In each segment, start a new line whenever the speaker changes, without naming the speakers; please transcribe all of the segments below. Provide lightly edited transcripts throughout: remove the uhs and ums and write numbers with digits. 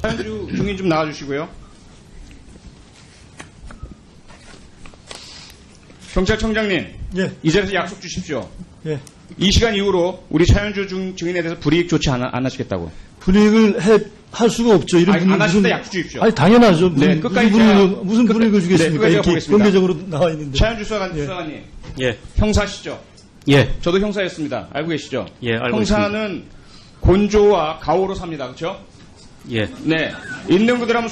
차현주 증인 좀 나와주시고요. 경찰청장님,
예,
이 자리에서 약속 주십시오.
예.
이 시간 이후로 우리 차현주 증인에 대해서 불이익 조치 안 하시겠다고.
불이익을 할 수가 없죠. 이런
아니, 안 하신다 약속 주십시오.
아니, 당연하죠.
네, 끝까지
무슨 불이익을 주겠습니까?
네,
이렇게
보겠습니다.
공개적으로 나와 있는데.
차현주
예.
수사관님,
예,
형사시죠?
예,
저도 형사였습니다. 알고 계시죠?
예, 알고
형사는 곤조와 가오로 삽니다. 그렇죠?
예,
네. 있는 그대로 한번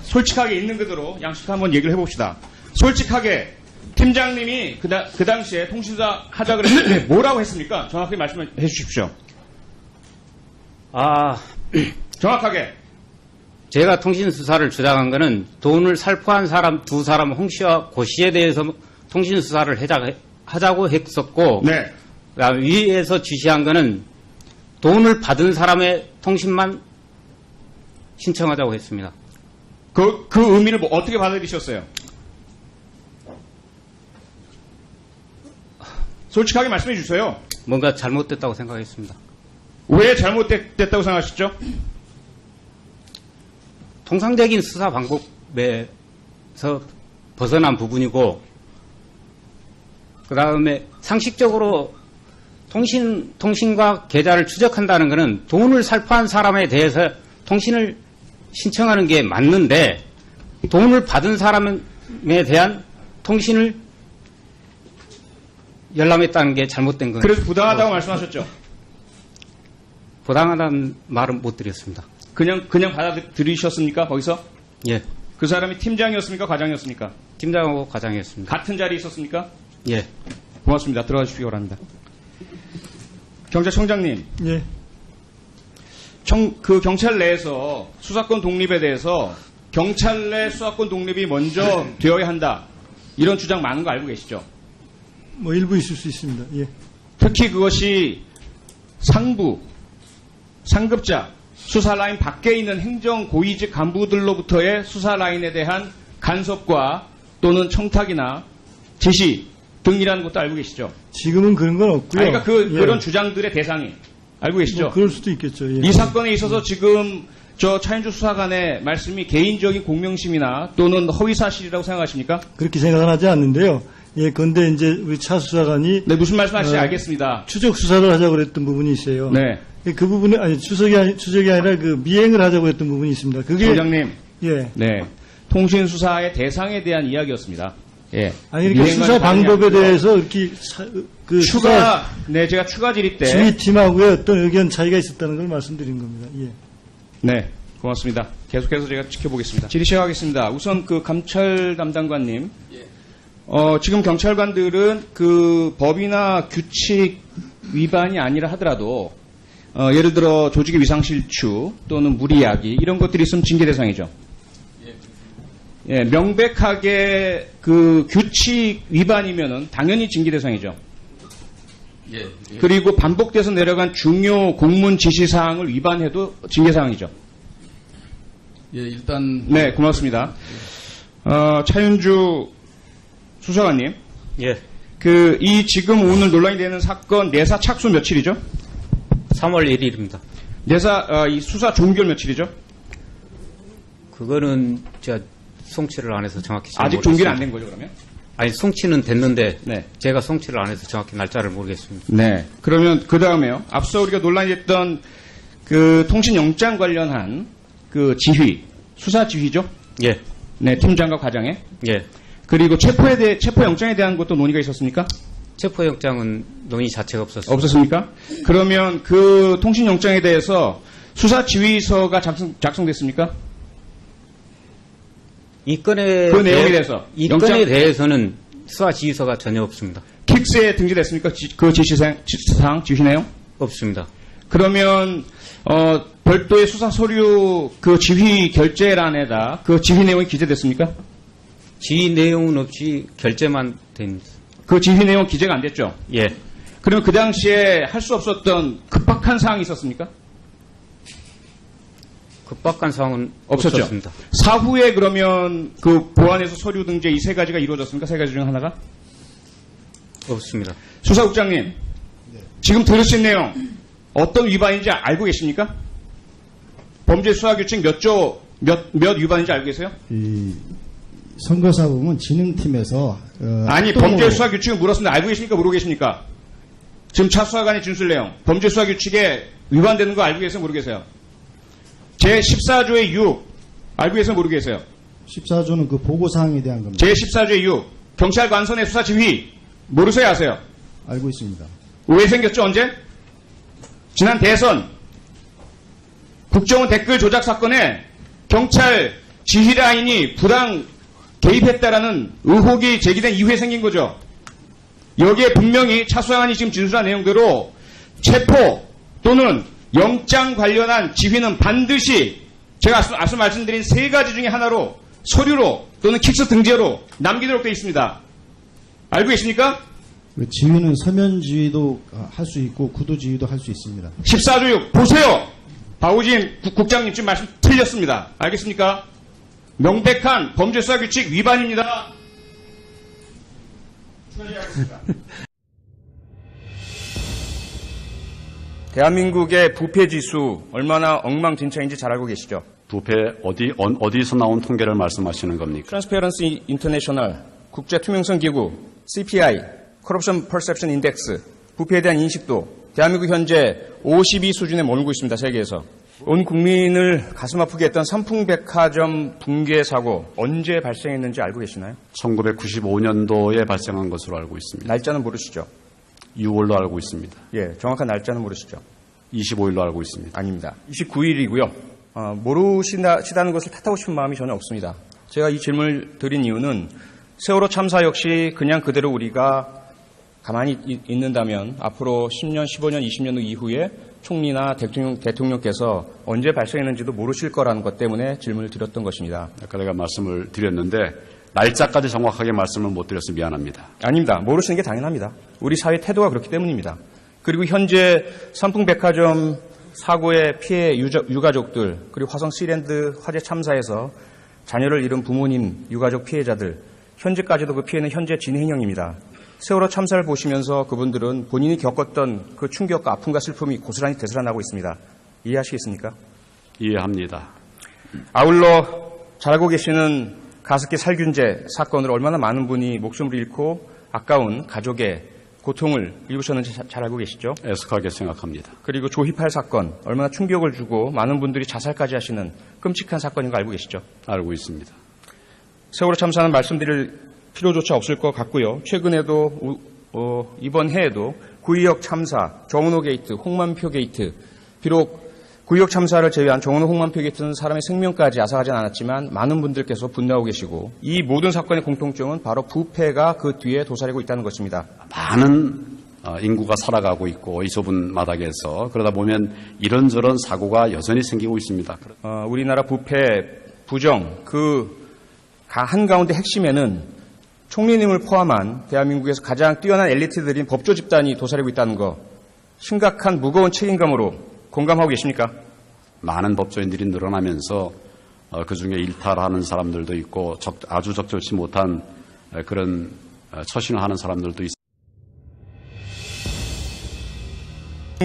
솔직하게 있는 그대로 양식 한번 얘기를 해봅시다. 솔직하게 팀장님이 그 당시에 통신사 하자 그랬을 때 뭐라고 했습니까? 정확하게 말씀해 주십시오. 정확하게.
제가 통신수사를 주장한 것은 돈을 살포한 사람 두 사람 홍 씨와 고 씨에 대해서 통신수사를 하자고 했었고,
네.
그다음 위에서 지시한 것은 돈을 받은 사람의 통신만 신청하자고 했습니다.
그 의미를 어떻게 받아들이셨어요? 솔직하게 말씀해 주세요.
뭔가 잘못됐다고 생각했습니다.
왜 잘못됐다고 생각하셨죠?
통상적인 수사 방법에서 벗어난 부분이고, 그 다음에 상식적으로 통신과 계좌를 추적한다는 것은 돈을 살포한 사람에 대해서 통신을 신청하는 게 맞는데, 돈을 받은 사람에 대한 통신을 열람했다는 게 잘못된 거예요.
그래서 부당하다고 말씀하셨죠?
부당하다는 말은 못 드렸습니다.
그냥 받아들이셨습니까? 거기서?
예.
그 사람이 팀장이었습니까? 과장이었습니까?
팀장하고 과장이었습니다.
같은 자리에 있었습니까?
예.
고맙습니다. 들어가 주시기 바랍니다. 경찰청장님,
예.
그 경찰 내에서 수사권 독립에 대해서 경찰 내 수사권 독립이 먼저 되어야 한다. 이런 주장 많은 거 알고 계시죠?
뭐 일부 있을 수 있습니다. 예.
특히 그것이 상급자, 수사 라인 밖에 있는 행정 고위직 간부들로부터의 수사 라인에 대한 간섭과 또는 청탁이나 지시 등이라는 것도 알고 계시죠?
지금은 그런 건 없고요.
아니, 그러니까
예.
그런 주장들의 대상이 알고 계시죠?
뭐 그럴 수도 있겠죠. 예.
이 사건에 있어서 지금 저 차현주 수사관의 말씀이 개인적인 공명심이나 또는 허위 사실이라고 생각하십니까?
그렇게 생각은 하지 않는데요. 예, 그런데 이제 우리 차 수사관이
네, 무슨 말씀하시는지 알겠습니다.
추적 수사를 하자고 그랬던 부분이 있어요.
네,
그 부분에 아니 추적이 아니라 그 미행을 하자고 했던 부분이 있습니다. 그게
청장님.
예.
네, 통신 수사의 대상에 대한 이야기였습니다. 예.
아니 그러니까 수사 방법에 대해서 이렇게
네, 제가 추가 질의 때.
지휘팀하고의 어떤 의견 차이가 있었다는 걸 말씀드린 겁니다. 예.
네, 고맙습니다. 계속해서 제가 지켜보겠습니다. 질의 시작하겠습니다. 우선 그 감찰 담당관님. 지금 경찰관들은 그 법이나 규칙 위반이 아니라 하더라도 예를 들어 조직의 위상실추 또는 무리야기 이런 것들이 있으면 징계 대상이죠. 예, 명백하게 그 규칙 위반이면은 당연히 징계 대상이죠.
예.
그리고 반복돼서 내려간 중요 공문 지시 사항을 위반해도 징계 사항이죠.
예, 일단.
네, 고맙습니다. 차윤주 수사관님.
예.
이 지금 오늘 논란이 되는 사건 내사 착수 며칠이죠?
3월 1일입니다.
이 수사 종결 며칠이죠?
그거는 제가 송치를 안 해서 정확히 잘
아직
모르겠습니다.
종결 안 된 거죠, 그러면?
아니, 송치는 됐는데
네.
제가 송치를 안 해서 정확히 날짜를 모르겠습니다.
네. 그러면 그 다음에요. 앞서 우리가 논란이 됐던 그 통신영장 관련한 그 지휘, 수사 지휘죠?
예.
네, 팀장과 과장의.
예.
그리고 체포영장에 대한 것도 논의가 있었습니까?
체포영장은 논의 자체가 없었습니다.
없었습니까? 그러면 그 통신영장에 대해서 수사 지휘서가 작성됐습니까?
이 건에
그 내용에 대해서
이
영장-
건에 대해서는 수사 지휘서가 전혀 없습니다.
킥스에 등재됐습니까? 그 지시사항, 지시 내용?
없습니다.
그러면 별도의 수사 서류 그 지휘 결재란에다 그 지휘 내용이 기재됐습니까?
지휘 내용은 없이 결재만 됩니다.
그 지휘 내용 기재가 안 됐죠?
예.
그러면 그 당시에 할 수 없었던 급박한 사항이 있었습니까?
급박한 사항은
없었죠.
없었습니다.
사후에 그러면 그 보안에서 서류 등재 이 세 가지가 이루어졌습니까? 세 가지 중 하나가?
없습니다.
수사국장님, 지금 들으신 내용 어떤 위반인지 알고 계십니까? 범죄 수사 규칙 몇 위반인지 알고 계세요?
이 선거사법은 진흥팀에서
아니,
합동으로-
범죄 수사 규칙을 물었습니다. 알고 계십니까? 모르고 계십니까? 지금 차 수사관의 진술 내용, 범죄 수사 규칙에 위반되는 거 알고 계세요? 모르고 계세요? 제 14조의 6, 알고 계세요? 모르고 계세요?
14조는 그 보고사항에 대한 겁니다.
제 14조의 6, 경찰 관선의 수사 지휘, 모르세요? 아세요?
알고 있습니다.
왜 생겼죠? 언제? 지난 대선 국정원 댓글 조작 사건에 경찰 지휘라인이 부당 개입했다라는 의혹이 제기된 이후에 생긴 거죠. 여기에 분명히 차 수사관이 지금 진술한 내용대로 체포 또는 영장 관련한 지휘는 반드시 제가 앞서 말씀드린 세 가지 중에 하나로 서류로 또는 킥스 등재로 남기도록 되어 있습니다. 알고 계십니까?
그 지휘는 서면 지휘도 할 수 있고 구도 지휘도 할 수 있습니다.
14조 6 보세요. 박우진 국장님 지금 말씀 틀렸습니다. 알겠습니까? 명백한 범죄 수사 규칙 위반입니다. 추가하겠습니다. 대한민국의 부패 지수 얼마나 엉망진창인지 잘 알고 계시죠?
부패 어디서 나온 통계를 말씀하시는 겁니까?
트랜스페런시 인터내셔널 국제 투명성 기구 CPI 커럽션 퍼셉션 인덱스 부패에 대한 인식도 대한민국 현재 52 수준에 머물고 있습니다. 세계에서. 온 국민을 가슴 아프게 했던 삼풍백화점 붕괴 사고 언제 발생했는지 알고 계시나요?
1995년도에 발생한 것으로 알고 있습니다.
날짜는 모르시죠?
6월로 알고 있습니다.
예, 정확한 날짜는 모르시죠?
25일로 알고 있습니다.
아닙니다. 29일이고요. 모르시다는 것을 탓하고 싶은 마음이 전혀 없습니다. 제가 이 질문을 드린 이유는 세월호 참사 역시 그냥 그대로 우리가 가만히 있는다면 앞으로 10년, 15년, 20년 이후에 총리나 대통령께서 언제 발생했는지도 모르실 거라는 것 때문에 질문을 드렸던 것입니다.
아까 제가 말씀을 드렸는데 날짜까지 정확하게 말씀을 못 드려서 미안합니다.
아닙니다. 모르시는 게 당연합니다. 우리 사회 태도가 그렇기 때문입니다. 그리고 현재 삼풍백화점 사고의 피해 유가족들 그리고 화성 시랜드 화재 참사에서 자녀를 잃은 부모님 유가족 피해자들 현재까지도 그 피해는 현재 진행형입니다. 세월호 참사를 보시면서 그분들은 본인이 겪었던 그 충격과 아픔과 슬픔이 고스란히 되살아나고 있습니다. 이해하시겠습니까?
이해합니다.
아울러 잘 알고 계시는 가습기 살균제 사건으로 얼마나 많은 분이 목숨을 잃고 아까운 가족의 고통을 일구셨는지 잘 알고 계시죠?
애석하게 생각합니다.
그리고 조희팔 사건 얼마나 충격을 주고 많은 분들이 자살까지 하시는 끔찍한 사건인 거 알고 계시죠?
알고 있습니다.
세월호 참사는 말씀드릴 필요조차 없을 것 같고요. 최근에도 이번 해에도 구의역 참사, 정은호 게이트, 홍만표 게이트 비록 구의역 참사를 제외한 정은호 홍만표 게이트는 사람의 생명까지 앗아가진 않았지만 많은 분들께서 분노하고 계시고 이 모든 사건의 공통점은 바로 부패가 그 뒤에 도사리고 있다는 것입니다.
많은 인구가 살아가고 있고 이 좁은 마당에서 그러다 보면 이런저런 사고가 여전히 생기고 있습니다.
우리나라 부패, 부정 그 한가운데 핵심에는 총리님을 포함한 대한민국에서 가장 뛰어난 엘리트들인 법조 집단이 도사리고 있다는 거 심각한 무거운 책임감으로 공감하고 계십니까?
많은 법조인들이 늘어나면서 그중에 일탈하는 사람들도 있고 아주 적절치 못한 그런 처신을 하는 사람들도 있습니다.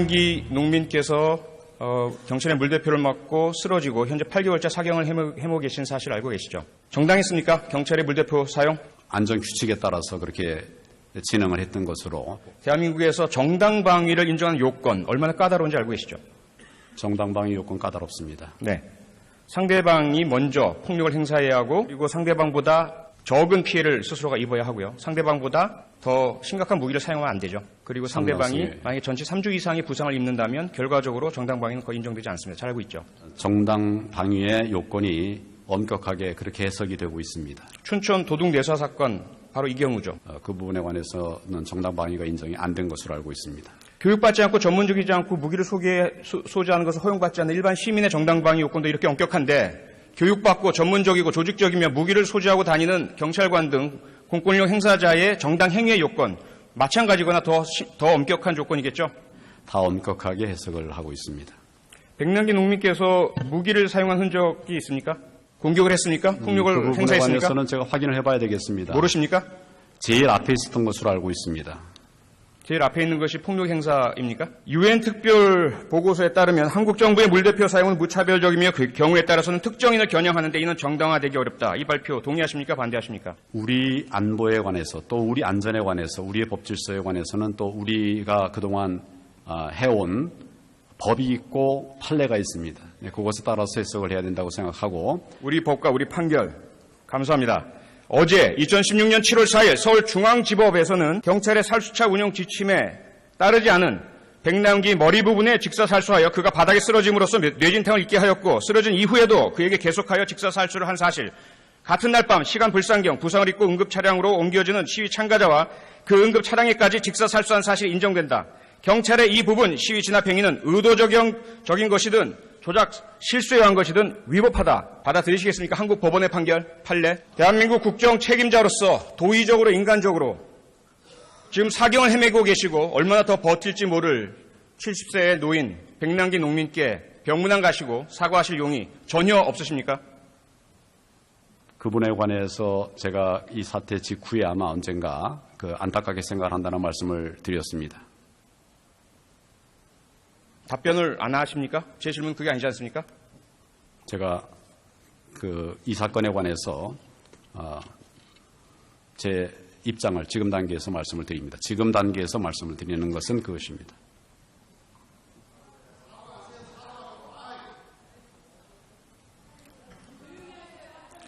기 농민께서 경찰의 물대표를 맡고 쓰러지고 현재 8개월째 사경을 해모 계신 사실 알고 계시죠? 정당했습니까? 경찰의 물대표 사용?
안전규칙에 따라서 그렇게 진행을 했던 것으로
대한민국에서 정당방위를 인정하는 요건 얼마나 까다로운지 알고 계시죠?
정당방위 요건 까다롭습니다.
네. 상대방이 먼저 폭력을 행사해야 하고 그리고 상대방보다 적은 피해를 스스로가 입어야 하고요. 상대방보다 더 심각한 무기를 사용하면 안 되죠. 그리고 상대방이
상당히.
만약에 전체 3주 이상의 부상을 입는다면 결과적으로 정당방위는 거의 인정되지 않습니다. 잘 알고 있죠.
정당방위의 요건이 엄격하게 그렇게 해석이 되고 있습니다.
춘천 도둑내사 사건 바로 이 경우죠.
그 부분에 관해서는 정당방위가 인정이 안 된 것으로 알고 있습니다.
교육받지 않고 전문적이지 않고 무기를 소지하는 것을 허용받지 않는 일반 시민의 정당방위 요건도 이렇게 엄격한데 교육받고 전문적이고 조직적이며 무기를 소지하고 다니는 경찰관 등 공권력 행사자의 정당 행위의 요건 마찬가지거나 더 엄격한 조건이겠죠?
다 엄격하게 해석을 하고 있습니다.
백남기 농민께서 무기를 사용한 흔적이 있습니까? 공격을 했습니까? 폭력을
그 부분에
행사했습니까?
관해서는 제가 확인을 해봐야 되겠습니다.
모르십니까?
제일 앞에 있었던 것으로 알고 있습니다.
제일 앞에 있는 것이 폭력 행사입니까? 유엔 특별 보고서에 따르면 한국 정부의 물대표 사용은 무차별적이며 그 경우에 따라서는 특정인을 겨냥하는데 이는 정당화되기 어렵다. 이 발표 동의하십니까? 반대하십니까?
우리 안보에 관해서 또 우리 안전에 관해서 우리의 법 질서에 관해서는 또 우리가 그동안 해온 법이 있고 판례가 있습니다. 그것에 따라서 해석을 해야 된다고 생각하고
우리 법과 우리 판결 감사합니다. 어제 2016년 7월 4일 서울중앙지법에서는 경찰의 살수차 운영 지침에 따르지 않은 백남기 머리 부분에 직사살수하여 그가 바닥에 쓰러짐으로써 뇌진탕을 입게 하였고 쓰러진 이후에도 그에게 계속하여 직사살수를 한 사실, 같은 날 밤 시간 불상경 부상을 입고 응급차량으로 옮겨지는 시위 참가자와 그 응급차량에까지 직사살수한 사실이 인정된다. 경찰의 이 부분 시위 진압 행위는 의도적인 것이든 조작 실수에 의한 것이든 위법하다. 받아들이시겠습니까? 한국 법원의 판결, 판례. 대한민국 국정 책임자로서 도의적으로 인간적으로 지금 사경을 헤매고 계시고 얼마나 더 버틸지 모를 70세의 노인 백남기 농민께 병문안 가시고 사과하실 용이 전혀 없으십니까?
그분에 관해서 제가 이 사태 직후에 아마 언젠가 안타깝게 생각을 한다는 말씀을 드렸습니다.
답변을 안 하십니까? 제 질문 그게 아니지 않습니까?
제가 이 사건에 관해서 제 입장을 지금 단계에서 말씀을 드립니다. 지금 단계에서 말씀을 드리는 것은 그것입니다.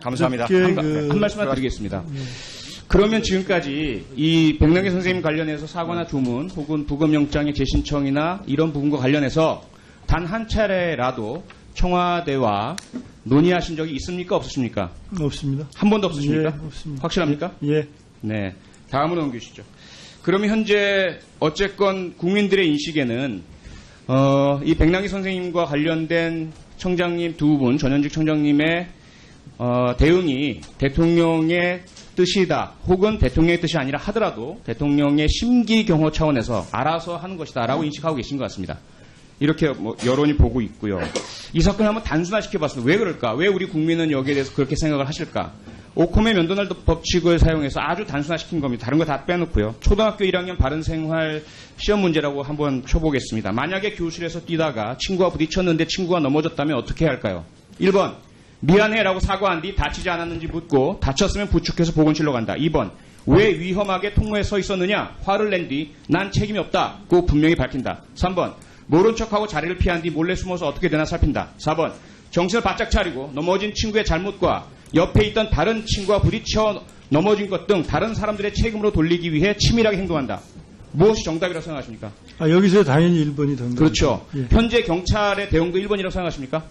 감사합니다.
그렇게
한 말씀만 드리겠습니다. 그러면 지금까지 이 백남기 선생님 관련해서 사과나 조문 혹은 부검영장의 재신청이나 이런 부분과 관련해서 단 한 차례라도 청와대와 논의하신 적이 있습니까? 없으십니까?
없습니다.
한 번도 없으십니까?
예, 없습니다.
확실합니까?
예.
네. 다음으로 넘기시죠. 그러면 현재 어쨌건 국민들의 인식에는 이 백남기 선생님과 관련된 청장님 두 분, 전현직 청장님의 대응이 대통령의 뜻이다 혹은 대통령의 뜻이 아니라 하더라도 대통령의 심기경호 차원에서 알아서 하는 것이다라고 인식하고 계신 것 같습니다. 이렇게 여론이 보고 있고요. 이 사건을 한번 단순화시켜봤습니다. 왜 그럴까? 왜 우리 국민은 여기에 대해서 그렇게 생각을 하실까? 오콤의 면도날 법칙을 사용해서 아주 단순화시킨 겁니다. 다른 거 다 빼놓고요. 초등학교 1학년 바른생활 시험 문제라고 한번 쳐보겠습니다. 만약에 교실에서 뛰다가 친구와 부딪혔는데 친구가 넘어졌다면 어떻게 해야 할까요? 1번 미안해라고 사과한 뒤 다치지 않았는지 묻고 다쳤으면 부축해서 보건실로 간다. 2번 왜 위험하게 통로에 서 있었느냐? 화를 낸 뒤 난 책임이 없다고 분명히 밝힌다. 3번 모른 척하고 자리를 피한 뒤 몰래 숨어서 어떻게 되나 살핀다. 4번 정신을 바짝 차리고 넘어진 친구의 잘못과 옆에 있던 다른 친구와 부딪혀 넘어진 것 등 다른 사람들의 책임으로 돌리기 위해 치밀하게 행동한다. 무엇이 정답이라고 생각하십니까?
여기서 당연히 1번이 정답.
그렇죠.
예.
현재 경찰의 대응도 1번이라고 생각하십니까?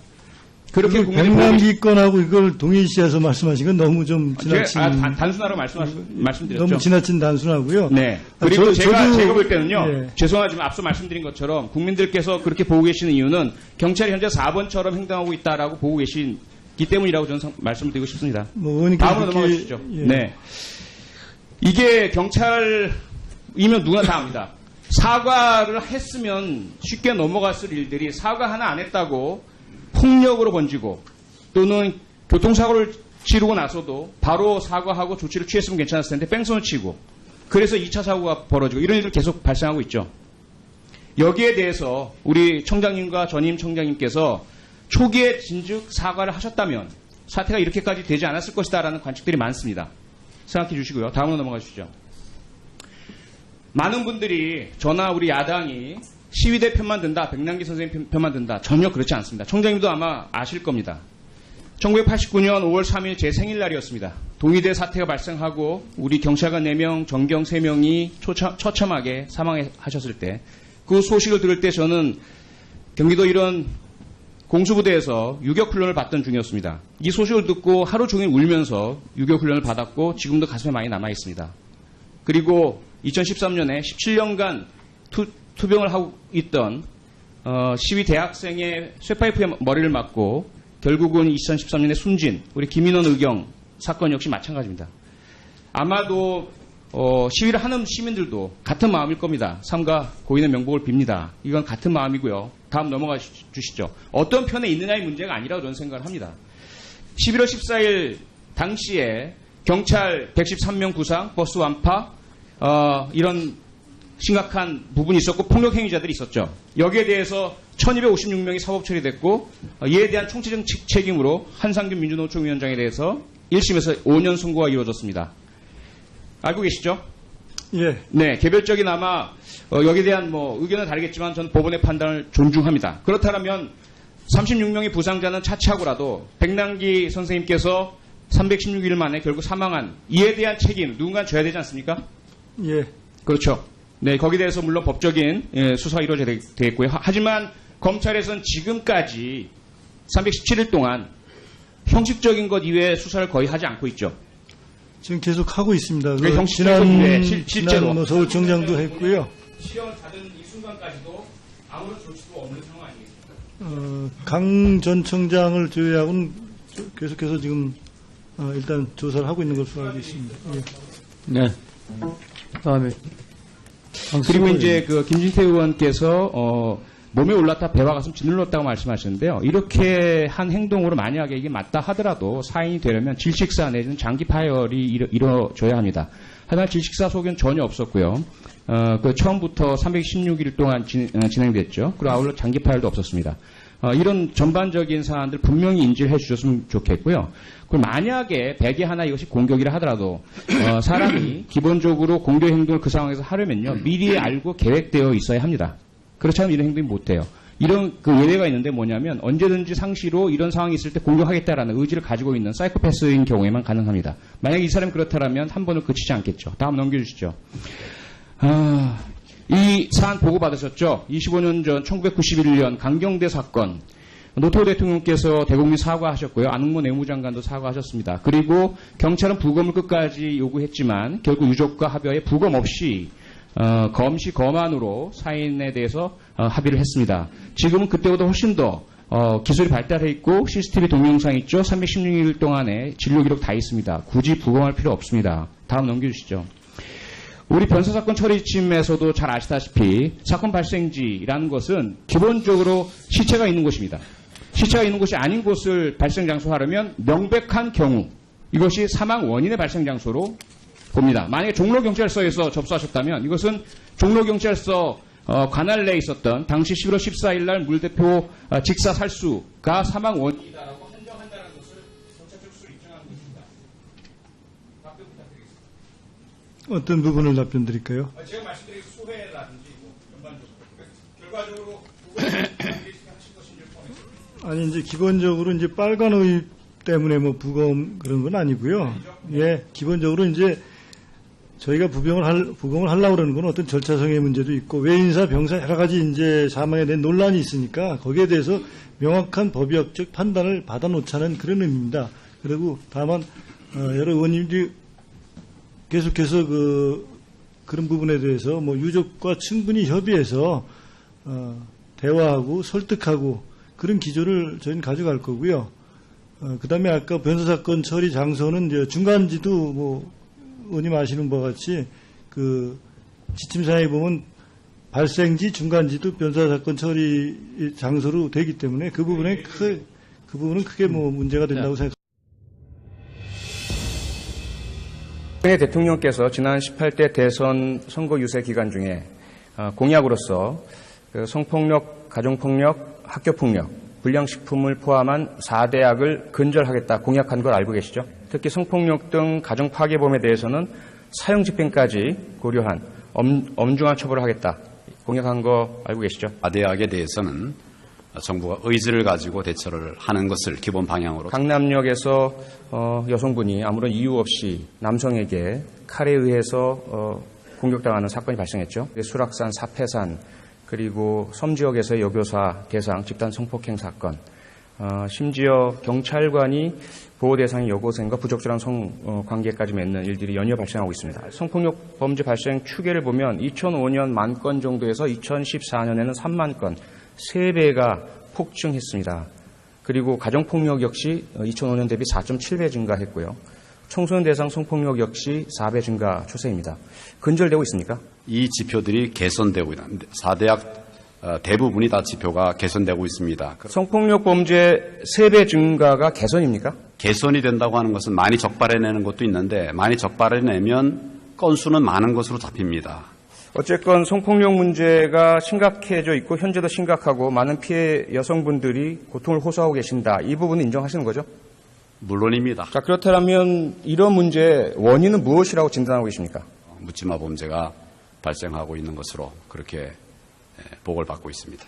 그렇게 국민들이 보고
백남기 건하고 이걸 동일시해서 말씀하신 건 너무 좀 지나친.
단순하로 말씀드렸죠.
너무 지나친 단순하고요.
네. 그리고 제가 볼 때는요.
예.
죄송하지만 앞서 말씀드린 것처럼 국민들께서 그렇게 보고 계시는 이유는 경찰이 현재 4번처럼 행동하고 있다라고 보고 계시기 때문이라고 저는 말씀을 드리고 싶습니다. 다음으로 넘어가시죠.
예.
네. 이게 경찰이면 누구나 다 압니다. 사과를 했으면 쉽게 넘어갔을 일들이 사과 하나 안 했다고 폭력으로 번지고 또는 교통사고를 치르고 나서도 바로 사과하고 조치를 취했으면 괜찮았을 텐데 뺑소니 치고 그래서 2차 사고가 벌어지고 이런 일들 계속 발생하고 있죠. 여기에 대해서 우리 청장님과 전임 청장님께서 초기에 진즉 사과를 하셨다면 사태가 이렇게까지 되지 않았을 것이다라는 관측들이 많습니다. 생각해 주시고요. 다음으로 넘어가 주시죠. 많은 분들이 저나 우리 야당이 시위대 편만 든다, 백남기 선생님 편만 든다. 전혀 그렇지 않습니다. 청장님도 아마 아실 겁니다. 1989년 5월 3일 제 생일날이었습니다. 동의대 사태가 발생하고 우리 경찰관 4명, 정경 3명이 처참하게 사망하셨을 때 그 소식을 들을 때 저는 경기도 이런 공수부대에서 유격훈련을 받던 중이었습니다. 이 소식을 듣고 하루 종일 울면서 유격훈련을 받았고 지금도 가슴에 많이 남아있습니다. 그리고 2013년에 17년간 투병을 하고 있던 시위 대학생의 쇠파이프에 머리를 맞고 결국은 2013년에 숨진 우리 김인원 의경 사건 역시 마찬가지입니다. 아마도 시위를 하는 시민들도 같은 마음일 겁니다. 삼가 고인의 명복을 빕니다. 이건 같은 마음이고요. 다음 넘어가 주시죠. 어떤 편에 있느냐의 문제가 아니라고 저는 생각을 합니다. 11월 14일 당시에 경찰 113명 부상, 버스 완파 이런 심각한 부분이 있었고 폭력 행위자들이 있었죠. 여기에 대해서 1256명이 사법 처리됐고 이에 대한 총체적 책임으로 한상균 민주노총 위원장에 대해서 1심에서 5년 선고가 이루어졌습니다. 알고 계시죠?
예.
네, 개별적인 아마 여기에 대한 의견은 다르겠지만 저는 법원의 판단을 존중합니다. 그렇다면 36명의 부상자는 차치하고라도 백남기 선생님께서 316일 만에 결국 사망한 이에 대한 책임 누군가 져야 되지 않습니까?
예.
그렇죠. 네, 거기에 대해서 물론 법적인 수사가 이루어져야 되겠고요. 하지만 검찰에서는 지금까지 317일 동안 형식적인 것 이외에 수사를 거의 하지 않고 있죠.
지금 계속 하고 있습니다.
그 형식적인 것 이외에 실제로
지난 서울청장도 했고요.
시험을 받은 이 순간까지도 아무런 조치도 없는 상황 아니겠습니까?
강 전 청장을 제외하고는 계속해서 지금 일단 조사를 하고 있는 것으로 알고 있습니다. 예.
네. 그다음에
그리고 이제 그 김진태 의원께서 몸에 올랐다 배와 가슴 짓눌렀다고 말씀하셨는데요. 이렇게 한 행동으로 만약에 이게 맞다 하더라도 사인이 되려면 질식사 내지는 장기 파열이 이루어져야 합니다. 하지만 질식사 소견 전혀 없었고요. 그 처음부터 316일 동안 진행됐죠. 그리고 아울러 장기 파열도 없었습니다. 이런 전반적인 사안들 분명히 인지를 해주셨으면 좋겠고요. 그리고 만약에 백이 하나 이것이 공격이라 하더라도 사람이 기본적으로 공격 행동을 그 상황에서 하려면요 미리 알고 계획되어 있어야 합니다. 그렇지 않으면 이런 행동이 못 돼요. 이런 그 예외가 있는데 뭐냐면 언제든지 상시로 이런 상황이 있을 때 공격하겠다라는 의지를 가지고 있는 사이코패스인 경우에만 가능합니다. 만약에 이 사람이 그렇다면 한 번을 그치지 않겠죠. 다음 넘겨주시죠. 이 사안 보고받으셨죠? 25년 전 1991년 강경대 사건 노태우 대통령께서 대국민 사과하셨고요. 안흥모 내무장관도 사과하셨습니다. 그리고 경찰은 부검을 끝까지 요구했지만 결국 유족과 합의하에 부검 없이 검시 검안으로 사인에 대해서 합의를 했습니다. 지금은 그때보다 훨씬 더 기술이 발달해 있고 CCTV 동영상 있죠. 316일 동안의 진료 기록 다 있습니다. 굳이 부검할 필요 없습니다. 다음 넘겨주시죠. 우리 변사사건 처리팀에서도 잘 아시다시피 사건 발생지라는 것은 기본적으로 시체가 있는 곳입니다. 시체가 있는 곳이 아닌 곳을 발생 장소로 하려면 명백한 경우 이것이 사망 원인의 발생 장소로 봅니다. 만약에 종로경찰서에서 접수하셨다면 이것은 종로경찰서 관할 내에 있었던 당시 11월 14일 날 물대포 직사 살수가 사망 원인이다라고 한정한다는 것을 경찰적 수로 입증하는 것입니다. 답변 부탁드리겠습니다.
어떤 부분을 답변 드릴까요?
제가 말씀드린 소회라든지 전반적으로 결과적으로 하실 것인지 포함해서
아니 이제 기본적으로 이제 빨간의 때문에 부검 그런 건 아니고요. 예, 기본적으로 이제 저희가 부검을 하려고 그러는 건 어떤 절차상의 문제도 있고 외인사, 병사 여러 가지 이제 사망에 대한 논란이 있으니까 거기에 대해서 명확한 법의학적 판단을 받아놓자는 그런 의미입니다. 그리고 다만 여러 의원님들이 계속해서 그런 부분에 대해서 유족과 충분히 협의해서 대화하고 설득하고 그런 기조를 저희는 가져갈 거고요. 그다음에 아까 변사사건 처리 장소는 이제 중간지도 의원님 아시는 바와 같이 그 지침사항에 보면 발생지, 중간지도 변사사건 처리 장소로 되기 때문에 그 부분은 크게 문제가 된다고 생각합니다.
대통령께서 지난 18대 대선 선거 유세 기간 중에 공약으로서 성폭력, 가정폭력, 학교폭력, 불량식품을 포함한 4대약을 근절하겠다 공약한 걸 알고 계시죠? 특히 성폭력 등 가정파괴범에 대해서는 사형집행까지 고려한 엄중한 처벌을 하겠다 공약한 거 알고 계시죠?
4대약에 대해서는 정부가 의지를 가지고 대처를 하는 것을 기본 방향으로
강남역에서 여성분이 아무런 이유 없이 남성에게 칼에 의해서 공격당하는 사건이 발생했죠. 수락산, 사패산 그리고 섬 지역에서의 여교사 대상 집단 성폭행 사건 심지어 경찰관이 보호 대상의 여고생과 부적절한 성관계까지 맺는 일들이 연이어 발생하고 있습니다. 성폭력 범죄 발생 추계를 보면 2005년 10,000건 정도에서 2014년에는 3만 건 3배가 폭증했습니다. 그리고 가정폭력 역시 2005년 대비 4.7배 증가했고요. 청소년 대상 성폭력 역시 4배 증가 추세입니다. 근절되고 있습니까?
이 지표들이 개선되고 있습니다. 4대약 대부분이 다 지표가 개선되고 있습니다.
성폭력 범죄 3배 증가가 개선입니까?
개선이 된다고 하는 것은 많이 적발해내는 것도 있는데 많이 적발해내면 건수는 많은 것으로 잡힙니다.
어쨌건 성폭력 문제가 심각해져 있고 현재도 심각하고 많은 피해 여성분들이 고통을 호소하고 계신다. 이 부분은 인정하시는 거죠?
물론입니다.
자, 그렇다면 이런 문제의 원인은 무엇이라고 진단하고 계십니까?
묻지마 범죄가 발생하고 있는 것으로 그렇게 보고를 받고 있습니다.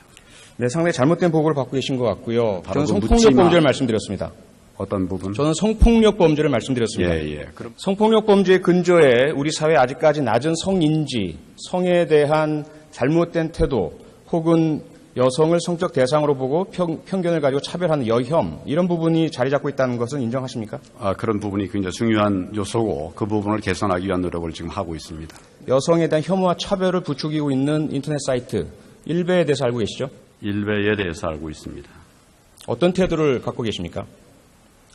네, 상당히 잘못된 보고를 받고 계신 것 같고요.
바로
저는
그
성폭력
묻지마-
범죄를 말씀드렸습니다.
어떤 부분?
저는 성폭력 범죄를 말씀드렸습니다.
예. 그럼
성폭력 범죄 근저에 우리 사회 아직까지 낮은 성인지, 성에 대한 잘못된 태도, 혹은 여성을 성적 대상으로 보고 편견을 가지고 차별하는 여혐, 이런 부분이 자리 잡고 있다는 것은 인정하십니까?
그런 부분이 굉장히 중요한 요소고 그 부분을 개선하기 위한 노력을 지금 하고 있습니다.
여성에 대한 혐오와 차별을 부추기고 있는 인터넷 사이트, 일베에 대해서 알고 계시죠?
일베에 대해서 알고 있습니다.
어떤 태도를 갖고 계십니까?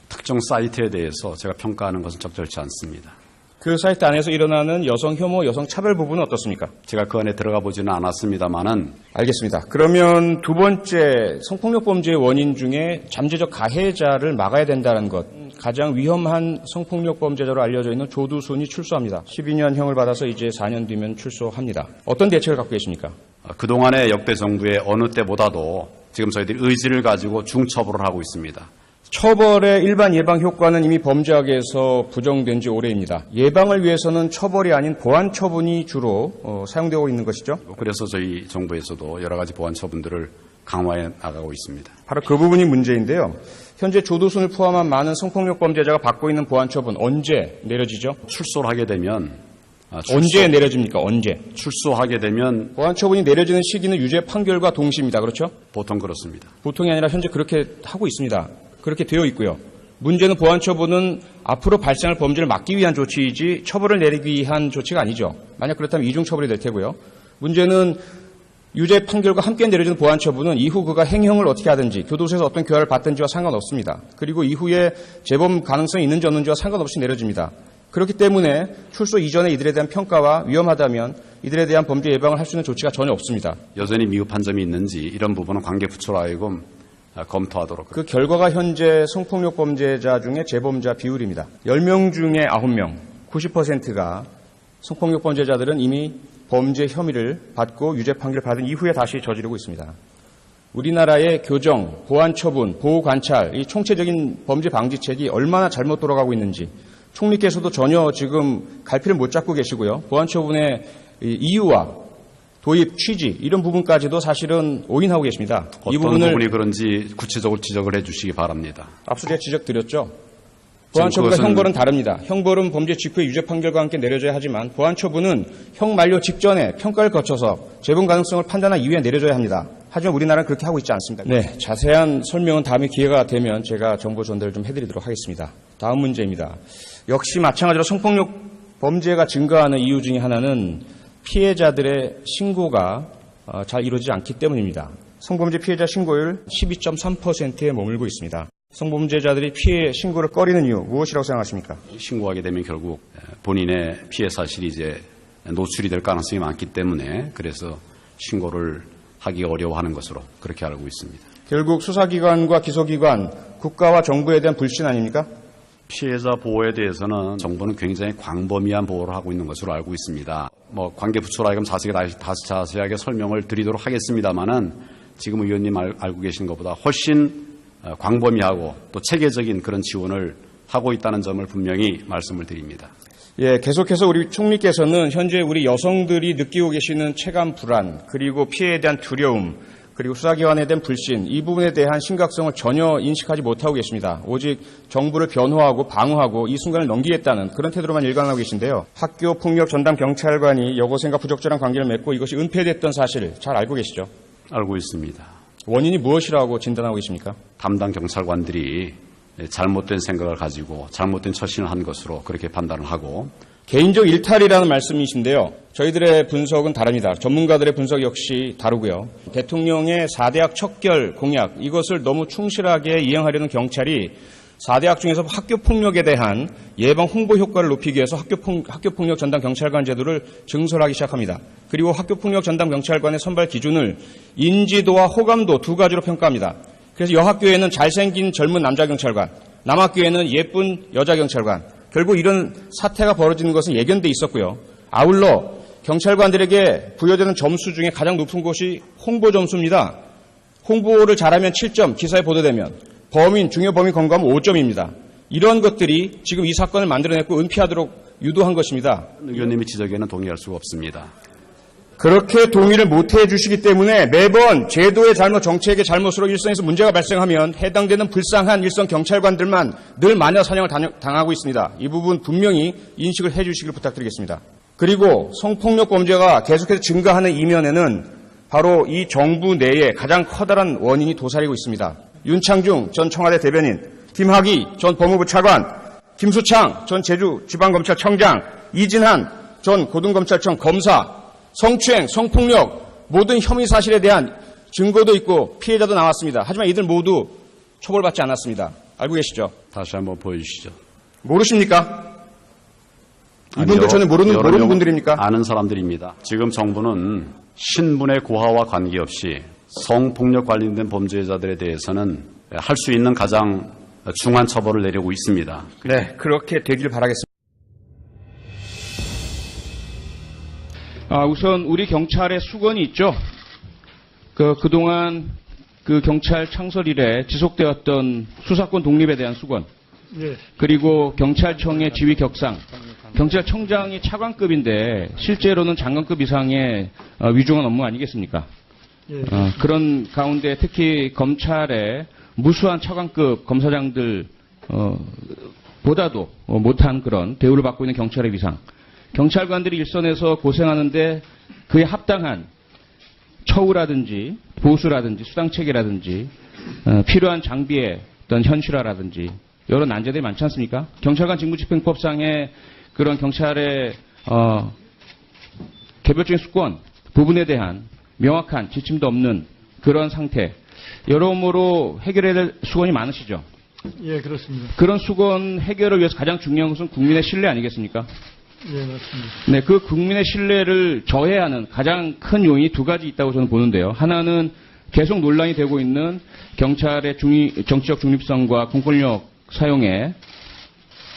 특정 사이트에 대해서 제가 평가하는 것은 적절치 않습니다.
그 사이트 안에서 일어나는 여성 혐오, 여성 차별 부분은 어떻습니까?
제가 그 안에 들어가 보지는 않았습니다만은
알겠습니다. 그러면 두 번째 성폭력 범죄의 원인 중에 잠재적 가해자를 막아야 된다는 것. 가장 위험한 성폭력 범죄자로 알려져 있는 조두순이 출소합니다. 12년 형을 받아서 이제 4년 뒤면 출소합니다. 어떤 대책을 갖고 계십니까?
그동안의 역대 정부의 어느 때보다도 지금 저희들이 의지를 가지고 중처벌을 하고 있습니다.
처벌의 일반 예방 효과는 이미 범죄학에서 부정된 지 오래입니다. 예방을 위해서는 처벌이 아닌 보완 처분이 주로 사용되고 있는 것이죠.
그래서 저희 정부에서도 여러 가지 보완 처분들을 강화해 나가고 있습니다.
바로 그 부분이 문제인데요. 현재 조두순을 포함한 많은 성폭력 범죄자가 받고 있는 보완 처분 언제 내려지죠?
출소를 하게 되면
언제 내려집니까? 언제?
출소하게 되면
보완 처분이 내려지는 시기는 유죄 판결과 동시입니다. 그렇죠?
보통 그렇습니다.
보통이 아니라 현재 그렇게 하고 있습니다. 그렇게 되어 있고요. 문제는 보완 처분은 앞으로 발생할 범죄를 막기 위한 조치이지 처벌을 내리기 위한 조치가 아니죠. 만약 그렇다면 이중 처벌이 될 테고요. 문제는 유죄 판결과 함께 내려지는 보완 처분은 이후 그가 행형을 어떻게 하든지 교도소에서 어떤 교화를 받든지와 상관없습니다. 그리고 이후에 재범 가능성이 있는지 없는지와 상관없이 내려집니다. 그렇기 때문에 출소 이전에 이들에 대한 평가와 위험하다면 이들에 대한 범죄 예방을 할 수 있는 조치가 전혀 없습니다.
여전히 미흡한 점이 있는지 이런 부분은 관계부처로 하여금 검토하도록.
그 결과가 현재 성폭력 범죄자 중에 재범자 비율입니다. 10명 중에 9명, 90%가 성폭력 범죄자들은 이미 범죄 혐의를 받고 유죄 판결을 받은 이후에 다시 저지르고 있습니다. 우리나라의 교정, 보완 처분, 보호 관찰, 이 총체적인 범죄 방지책이 얼마나 잘못 돌아가고 있는지 총리께서도 전혀 지금 갈피를 못 잡고 계시고요. 보완 처분의 이유와 도입 취지 이런 부분까지도 사실은 오인하고 계십니다.
어떤
이 부분을
부분이 그런지 구체적으로 지적을 해 주시기 바랍니다.
앞서 제가 지적드렸죠. 보완 처분과
그것은
형벌은 다릅니다. 형벌은 범죄 직후에 유죄 판결과 함께 내려져야 하지만 보완 처분은 형 만료 직전에 평가를 거쳐서 재범 가능성을 판단한 이후에 내려져야 합니다. 하지만 우리나라는 그렇게 하고 있지 않습니다. 네, 자세한 설명은 다음에 기회가 되면 제가 정보 전달을 좀 해드리도록 하겠습니다. 다음 문제입니다. 역시 마찬가지로 성폭력 범죄가 증가하는 이유 중에 하나는 피해자들의 신고가 잘 이루어지지 않기 때문입니다. 성범죄 피해자 신고율 12.3%에 머물고 있습니다. 성범죄자들이 피해 신고를 꺼리는 이유 무엇이라고 생각하십니까?
신고하게 되면 결국 본인의 피해 사실이 이제 노출이 될 가능성이 많기 때문에 그래서 신고를 하기가 어려워하는 것으로 그렇게 알고 있습니다.
결국 수사기관과 기소기관, 국가와 정부에 대한 불신 아닙니까?
피해자 보호에 대해서는 정부는 굉장히 광범위한 보호를 하고 있는 것으로 알고 있습니다. 관계부처로 하여금 자세하게 설명을 드리도록 하겠습니다만은 지금 의원님 알고 계신 것보다 훨씬 광범위하고 또 체계적인 그런 지원을 하고 있다는 점을 분명히 말씀을 드립니다.
예, 계속해서 우리 총리께서는 현재 우리 여성들이 느끼고 계시는 체감 불안, 그리고 피해에 대한 두려움, 그리고 수사기관에 대한 불신, 이 부분에 대한 심각성을 전혀 인식하지 못하고 계십니다. 오직 정부를 변호하고 방어하고 이 순간을 넘기겠다는 그런 태도로만 일관하고 계신데요. 학교 폭력 전담 경찰관이 여고생과 부적절한 관계를 맺고 이것이 은폐됐던 사실 잘 알고 계시죠?
알고 있습니다.
원인이 무엇이라고 진단하고 계십니까?
담당 경찰관들이 잘못된 생각을 가지고 잘못된 처신을 한 것으로 그렇게 판단을 하고
개인적 일탈이라는 말씀이신데요. 저희들의 분석은 다릅니다. 전문가들의 분석 역시 다르고요. 대통령의 4대학 척결 공약, 이것을 너무 충실하게 이행하려는 경찰이 4대학 중에서 학교폭력에 대한 예방 홍보 효과를 높이기 위해서 학교폭력 전담 경찰관 제도를 증설하기 시작합니다. 그리고 학교폭력 전담 경찰관의 선발 기준을 인지도와 호감도 두 가지로 평가합니다. 그래서 여학교에는 잘생긴 젊은 남자 경찰관, 남학교에는 예쁜 여자 경찰관, 결국 이런 사태가 벌어지는 것은 예견돼 있었고요. 아울러 경찰관들에게 부여되는 점수 중에 가장 높은 것이 홍보 점수입니다. 홍보를 잘하면 7점, 기사에 보도되면 범인, 중요 범인 검거하면 5점입니다. 이런 것들이 지금 이 사건을 만들어냈고 은폐하도록 유도한 것입니다.
의원님의 지적에는 동의할 수가 없습니다.
그렇게 동의를 못해 주시기 때문에 매번 제도의 잘못, 정책의 잘못으로 일선에서 문제가 발생하면 해당되는 불쌍한 일선 경찰관들만 늘 마녀 사냥을 당하고 있습니다. 이 부분 분명히 인식을 해 주시길 부탁드리겠습니다. 그리고 성폭력 범죄가 계속해서 증가하는 이면에는 바로 이 정부 내에 가장 커다란 원인이 도사리고 있습니다. 윤창중 전 청와대 대변인, 김학의 전 법무부 차관, 김수창 전 제주지방검찰청장, 이진한 전 고등검찰청 검사, 성추행, 성폭력 모든 혐의 사실에 대한 증거도 있고 피해자도 나왔습니다. 하지만 이들 모두 처벌받지 않았습니다. 알고 계시죠?
다시 한번 보여주시죠.
모르십니까? 이분들 전혀 모르는 분들입니까?
아는 사람들입니다. 지금 정부는 신분의 고하와 관계없이 성폭력 관련된 범죄자들에 대해서는 할 수 있는 가장 중한 처벌을 내리고 있습니다.
네, 그렇게 되길 바라겠습니다. 우선 우리 경찰의 수건이 있죠. 그동안 그 경찰 창설 이래 지속되었던 수사권 독립에 대한 수건.
예.
그리고 경찰청의 지휘 격상. 경찰청장이 차관급인데 실제로는 장관급 이상의 위중한 업무 아니겠습니까?
예.
그런 가운데 특히 검찰의 무수한 차관급 검사장들 보다도 못한 그런 대우를 받고 있는 경찰의 위상. 경찰관들이 일선에서 고생하는데 그에 합당한 처우라든지 보수라든지 수당체계라든지 필요한 장비의 어떤 현실화라든지 여러 난제들이 많지 않습니까? 경찰관 직무집행법상의 그런 경찰의 개별적인 수권 부분에 대한 명확한 지침도 없는 그런 상태, 여러모로 해결해야 될 수건이 많으시죠?
예, 그렇습니다.
그런 수건 해결을 위해서 가장 중요한 것은 국민의 신뢰 아니겠습니까?
예, 맞습니다.
네, 그 국민의 신뢰를 저해하는 가장 큰 요인이 두 가지 있다고 저는 보는데요. 하나는 계속 논란이 되고 있는 경찰의 정치적 중립성과 공권력 사용의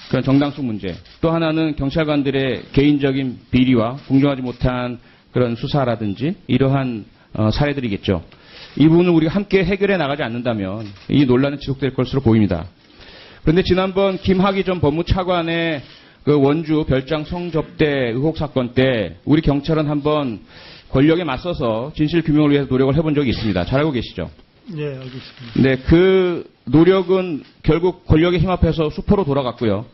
그런 정당성 문제. 또 하나는 경찰관들의 개인적인 비리와 공정하지 못한 그런 수사라든지 이러한 사례들이겠죠. 이 부분을 우리가 함께 해결해 나가지 않는다면 이 논란은 지속될 것으로 보입니다. 그런데 지난번 김학의 전 법무차관의 그 원주 별장 성접대 의혹 사건 때 우리 경찰은 한번 권력에 맞서서 진실 규명을 위해서 노력을 해본 적이 있습니다. 잘 알고 계시죠?
예, 알겠습니다.
네, 그 노력은 결국 권력에 힘합해서 수포로 돌아갔고요.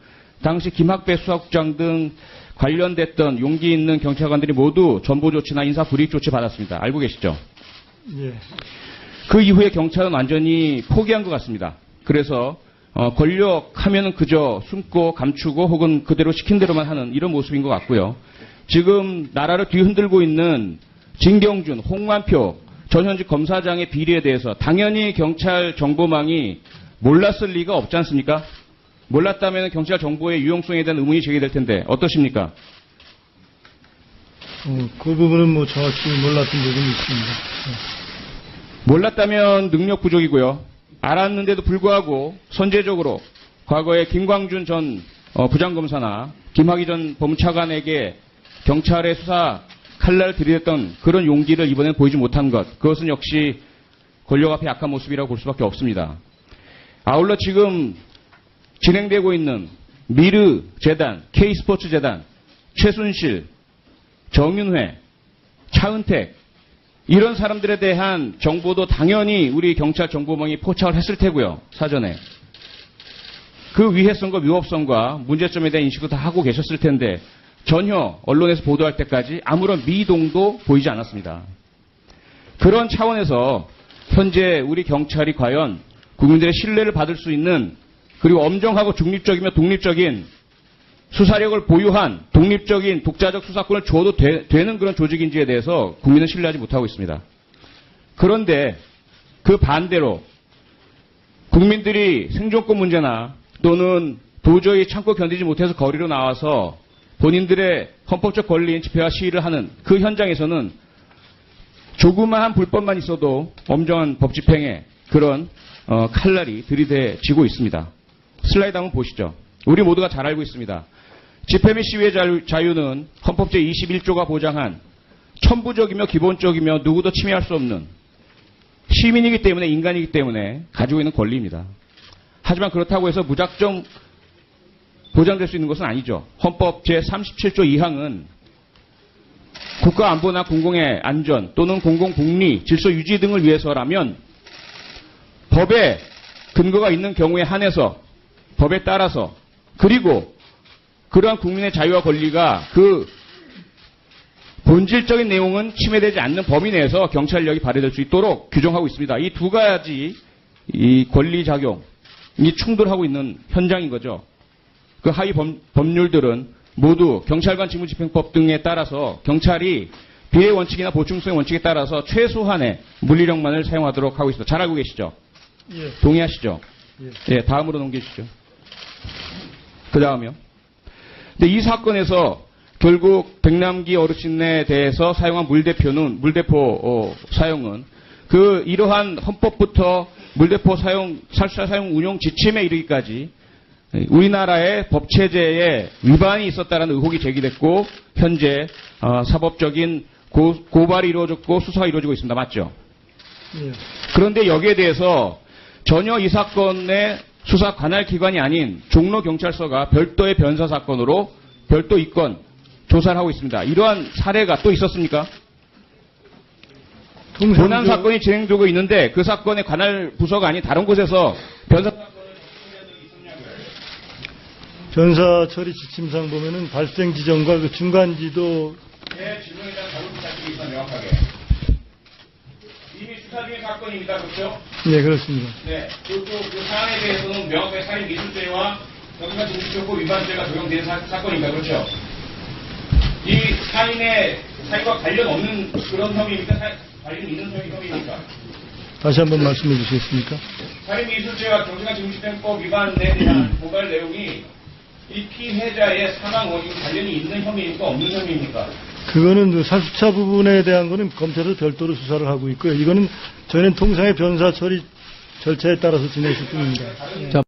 당시 김학배 수사국장 등 관련됐던 용기 있는 경찰관들이 모두 전보 조치나 인사 불이익 조치 받았습니다. 알고 계시죠?
예.
그 이후에 경찰은 완전히 포기한 것 같습니다. 그래서 권력하면은 그저 숨고 감추고 혹은 그대로 시킨 대로만 하는 이런 모습인 것 같고요. 지금 나라를 뒤흔들고 있는 진경준, 홍만표 전 현직 검사장의 비리에 대해서 당연히 경찰 정보망이 몰랐을 리가 없지 않습니까? 몰랐다면 경찰 정보의 유용성에 대한 의문이 제기될 텐데 어떠십니까?
그 부분은 뭐 정확히 몰랐던 부분이 있습니다.
몰랐다면 능력 부족이고요. 알았는데도 불구하고 선제적으로 과거에 김광준 전 부장검사나 김학의 전 법무차관에게 경찰의 수사 칼날을 들이댔던 그런 용기를 이번엔 보이지 못한 것, 그것은 역시 권력 앞에 약한 모습이라고 볼 수밖에 없습니다. 아울러 지금 진행되고 있는 미르 재단, K스포츠 재단, 최순실, 정윤회, 차은택 이런 사람들에 대한 정보도 당연히 우리 경찰 정보망이 포착을 했을 테고요. 사전에. 그 위해성과 위법성과 문제점에 대한 인식도 다 하고 계셨을 텐데 전혀 언론에서 보도할 때까지 아무런 미동도 보이지 않았습니다. 그런 차원에서 현재 우리 경찰이 과연 국민들의 신뢰를 받을 수 있는 그리고 엄정하고 중립적이며 독립적인 수사력을 보유한 독립적인 독자적 수사권을 줘도 되는 그런 조직인지에 대해서 국민은 신뢰하지 못하고 있습니다. 그런데 그 반대로 국민들이 생존권 문제나 또는 도저히 참고 견디지 못해서 거리로 나와서 본인들의 헌법적 권리인 집회와 시위를 하는 그 현장에서는 조그마한 불법만 있어도 엄정한 법 집행에 그런 칼날이 들이대지고 있습니다. 슬라이드 한번 보시죠. 우리 모두가 잘 알고 있습니다. 집회 및 시위의 자유는 헌법 제21조가 보장한 천부적이며 기본적이며 누구도 침해할 수 없는 시민이기 때문에, 인간이기 때문에 가지고 있는 권리입니다. 하지만 그렇다고 해서 무작정 보장될 수 있는 것은 아니죠. 헌법 제37조 2항은 국가 안보나 공공의 안전 또는 공공 복리, 질서 유지 등을 위해서라면 법에 근거가 있는 경우에 한해서, 법에 따라서, 그리고 그러한 국민의 자유와 권리가 그 본질적인 내용은 침해되지 않는 범위 내에서 경찰력이 발휘될 수 있도록 규정하고 있습니다. 이 두 가지 이 권리 작용이 충돌하고 있는 현장인 거죠. 그 하위 법률들은 모두 경찰관 직무집행법 등에 따라서 경찰이 비례 원칙이나 보충성의 원칙에 따라서 최소한의 물리력만을 사용하도록 하고 있습니다. 잘 알고 계시죠?
예.
동의하시죠?
예.
예, 다음으로 넘기시죠. 그 다음이요. 근데 이 사건에서 결국 백남기 어르신에 대해서 사용한 물대포 사용은 그 이러한 헌법부터 물대포 사용, 살수자 사용 운용 지침에 이르기까지 우리나라의 법체제에 위반이 있었다는 의혹이 제기됐고 현재 사법적인 고발이 이루어졌고 수사가 이루어지고 있습니다. 맞죠?
예.
그런데 여기에 대해서 전혀 이 사건의 수사 관할 기관이 아닌 종로경찰서가 별도의 변사 사건으로 별도 입건 조사를 하고 있습니다. 이러한 사례가 또 있었습니까? 본안 사건이 진행되고 있는데 그 사건의 관할 부서가 아닌 다른 곳에서 변사 사건을 진행한 적이 있었냐고요?
변사 처리 지침상 보면은 발생 지점과 그 중간 지도.
제 질문에 대한 답을 부탁드리겠습니다. 명확하게. 이미 수사 중인 사건입니다. 그렇죠?
예, 그렇습니다.
네. 그리고 그 사안에 대해서는 명확하게 살인미수죄와 경찰 중지조건 위반죄가 적용된 사건입니다. 그렇죠? 이 사인의 사유와 관련 없는 그런 혐의입니까? 관련 있는 혐의입니까?
다시 한번 말씀해 주시겠습니까?
살인미수죄와 경찰관 직무집행법 위반에 대한 고발 내용이 이 피해자의 사망 원인 관련이 있는 혐의입니까? 없는 혐의입니까?
그거는 그 살수차 부분에 대한 거는 검찰에서 별도로 수사를 하고 있고요. 이거는 저희는 통상의 변사 처리 절차에 따라서 진행했을 뿐입니다.
자,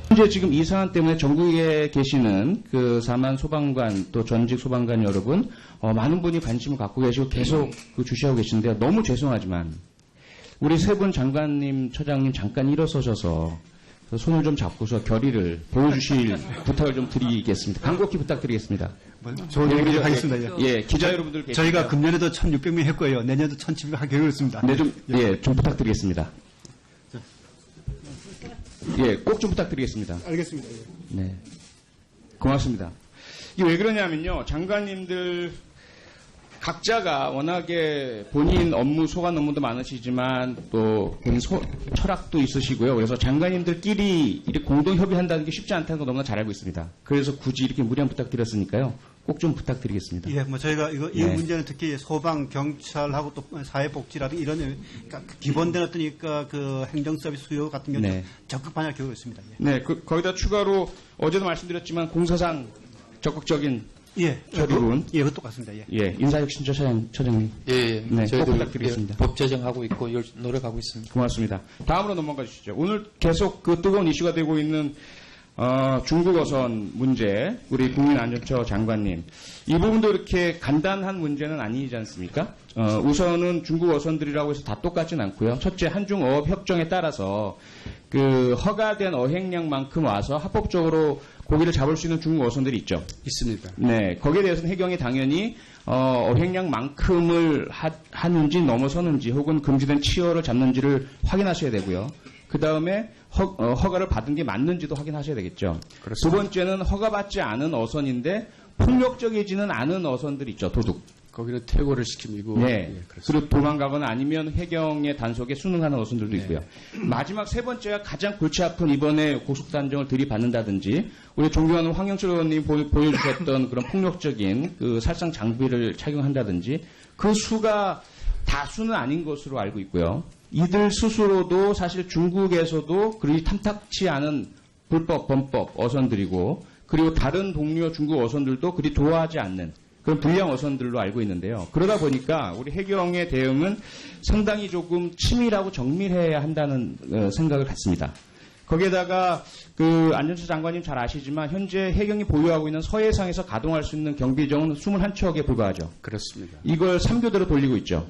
현재 지금 이 사안 때문에 전국에 계시는 그 사만 소방관 또 전직 소방관 여러분 많은 분이 관심을 갖고 계시고 계속 그 주시하고 계신데요. 너무 죄송하지만 우리 세 분 장관님, 처장님 잠깐 일어서셔서 손을 좀 잡고서 결의를 보여주실 부탁을 좀 드리겠습니다. 간곡히 부탁드리겠습니다.
좋은 얘기 하겠습니다.
예, 기자 여러분들 계십니다.
저희가 금년에도 1,600명 했고요. 내년에도 1,700 하기로 했습니다.
네, 좀 부탁드리겠습니다. 예, 꼭 좀 부탁드리겠습니다.
알겠습니다.
네. 고맙습니다. 이게 왜 그러냐면요. 장관님들 각자가 워낙에 본인 업무, 소관 업무도 많으시지만 또 본인 철학도 있으시고요. 그래서 장관님들끼리 이렇게 공동 협의한다는 게 쉽지 않다는 거 너무나 잘 알고 있습니다. 그래서 굳이 이렇게 무리한 부탁드렸으니까요. 꼭 좀 부탁드리겠습니다.
예, 뭐 저희가 이
예.
문제는 특히 소방, 경찰하고 또 사회복지라든가 이런 그러니까 기본된 어떤 그 행정 서비스 수요 같은 경우는
네.
적극 반영할 경우가 있습니다. 예.
네, 거기다 추가로 어제도 말씀드렸지만 공사상 적극적인
예,
처리군.
예, 그것도 같습니다. 예.
예, 인사혁신처 처장님.
예,
네, 꼭
저희들
부탁드리겠습니다.
예, 법 제정하고 있고 노력하고 있습니다.
고맙습니다. 다음으로 넘어가 주시죠. 오늘 계속 그 뜨거운 이슈가 되고 있는 중국 어선 문제, 우리 국민안전처 장관님. 이 부분도 이렇게 간단한 문제는 아니지 않습니까? 우선은 중국 어선들이라고 해서 다 똑같진 않고요. 첫째, 한중어업협정에 따라서 그 허가된 어획량만큼 와서 합법적으로 고기를 잡을 수 있는 중국 어선들이 있죠.
있습니다.
네, 거기에 대해서는 해경이 당연히 어획량만큼을 하는지 넘어서는지 혹은 금지된 치어를 잡는지를 확인하셔야 되고요. 그 다음에 허가를 받은 게 맞는지도 확인하셔야 되겠죠. 두 번째는 허가받지 않은 어선인데 폭력적이지는 않은 어선들 있죠. 도둑.
거기는 퇴고를 시키고
네. 그리고 도망가거나 아니면 해경의 단속에 순응하는 어선들도 있고요. 마지막 세 번째가 가장 골치 아픈 이번에 고속단정을 들이받는다든지 우리 존경하는 황영철 의원님 보여주셨던 그런 폭력적인 그 살상 장비를 착용한다든지 그 수가 다수는 아닌 것으로 알고 있고요. 이들 스스로도 사실 중국에서도 그리 탐탁치 않은 불법, 범법 어선들이고 그리고 다른 동료 중국 어선들도 그리 좋아하지 않는 그런 불량 어선들로 알고 있는데요. 그러다 보니까 우리 해경의 대응은 상당히 조금 치밀하고 정밀해야 한다는 생각을 갖습니다. 거기에다가 그 안전처 장관님 잘 아시지만 현재 해경이 보유하고 있는 서해상에서 가동할 수 있는 경비정은 21척에 불과하죠.
그렇습니다.
이걸 3교대로 돌리고 있죠.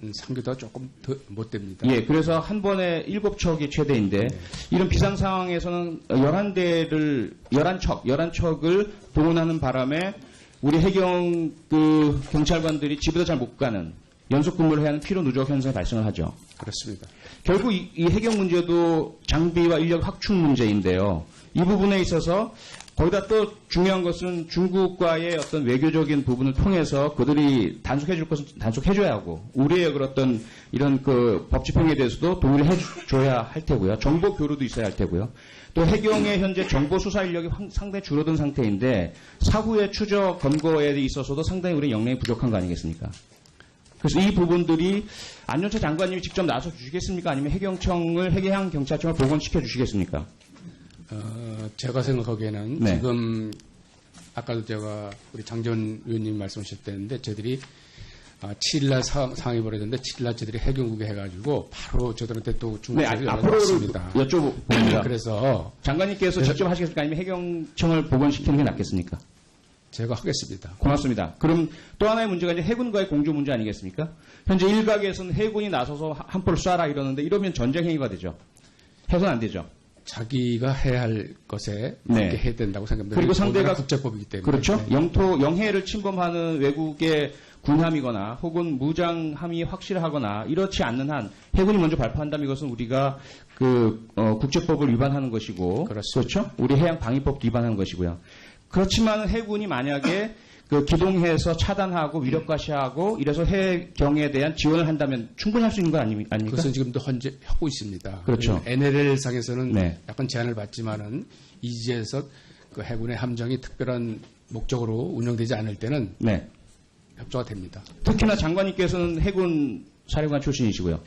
3교대가 조금 더 못 됩니다.
예, 그래서 한 번에 7척이 최대인데 이런 비상 상황에서는 11척을 동원하는 바람에 우리 해경 그 경찰관들이 집에도 잘 못 가는 연속 근무를 해야 하는 피로 누적 현상이 발생을 하죠.
그렇습니다.
결국 이 해경 문제도 장비와 인력 확충 문제인데요. 이 부분에 있어서 거기다 또 중요한 것은 중국과의 어떤 외교적인 부분을 통해서 그들이 단속해줄 것은 단속해줘야 하고 우리의 그런 이런 그 법 집행에 대해서도 동의를 해줘야 할 테고요. 정보 교류도 있어야 할 테고요. 또 해경의 현재 정보 수사 인력이 상당히 줄어든 상태인데 사후의 추적 검거에 있어서도 상당히 우리 역량이 부족한 거 아니겠습니까? 그래서 이 부분들이 안전처 장관님이 직접 나서 주시겠습니까? 아니면 해경청을 해양경찰청을 복원시켜 주시겠습니까?
제가 생각하기에는
네.
지금 아까도 제가 우리 장전 의원님 말씀하셨다는데 저희들이 7일날 상황이 벌어졌는데 7일날 저희들이 해경국에 해가지고 바로 저들한테 또
네,
중국에서
앞으로
연락왔습니다.
여쭤봅니다.
그래서
장관님께서 직접 하시겠습니까? 아니면 해경청을 복원시키는 게 낫겠습니까?
제가 하겠습니다.
고맙습니다. 그럼 또 하나의 문제가 이제 해군과의 공조 문제 아니겠습니까? 현재 일각에서는 해군이 나서서 한포를 쏴라 이러는데 이러면 전쟁 행위가 되죠. 해서는 안 되죠.
자기가 해야 할 것에
네.
그렇게 해야 된다고 생각합니다.
그리고 상대가
국제법이기 때문에.
그렇죠.
네.
영해를 침범하는 외국의 군함이거나 혹은 무장함이 확실하거나 이렇지 않는 한 해군이 먼저 발표한다면 이것은 우리가 국제법을 위반하는 것이고
그렇습니다.
그렇죠. 우리 해양 방위법도 위반하는 것이고요. 그렇지만 해군이 만약에 기동해서 차단하고 위력과시하고 이래서 해경에 대한 지원을 한다면 충분히 할 수 있는 거 아닙니까?
그것은 지금도 현재 하고 있습니다.
그렇죠.
NLL 상에서는
네.
약간 제한을 받지만은 이지에서 그 해군의 함정이 특별한 목적으로 운영되지 않을 때는
네.
협조가 됩니다.
특히나 장관님께서는 해군 사령관 출신이시고요.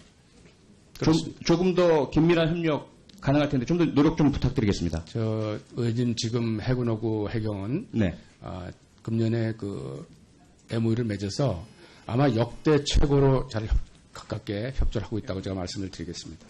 조금 더 긴밀한 협력 가능할 텐데 좀 더 노력 좀 부탁드리겠습니다.
저 의진 지금 해군하고 해경은
네.
금년에 그 MOU를 맺어서 아마 역대 최고로 잘 가깝게 협조를 하고 있다고 제가 말씀을 드리겠습니다.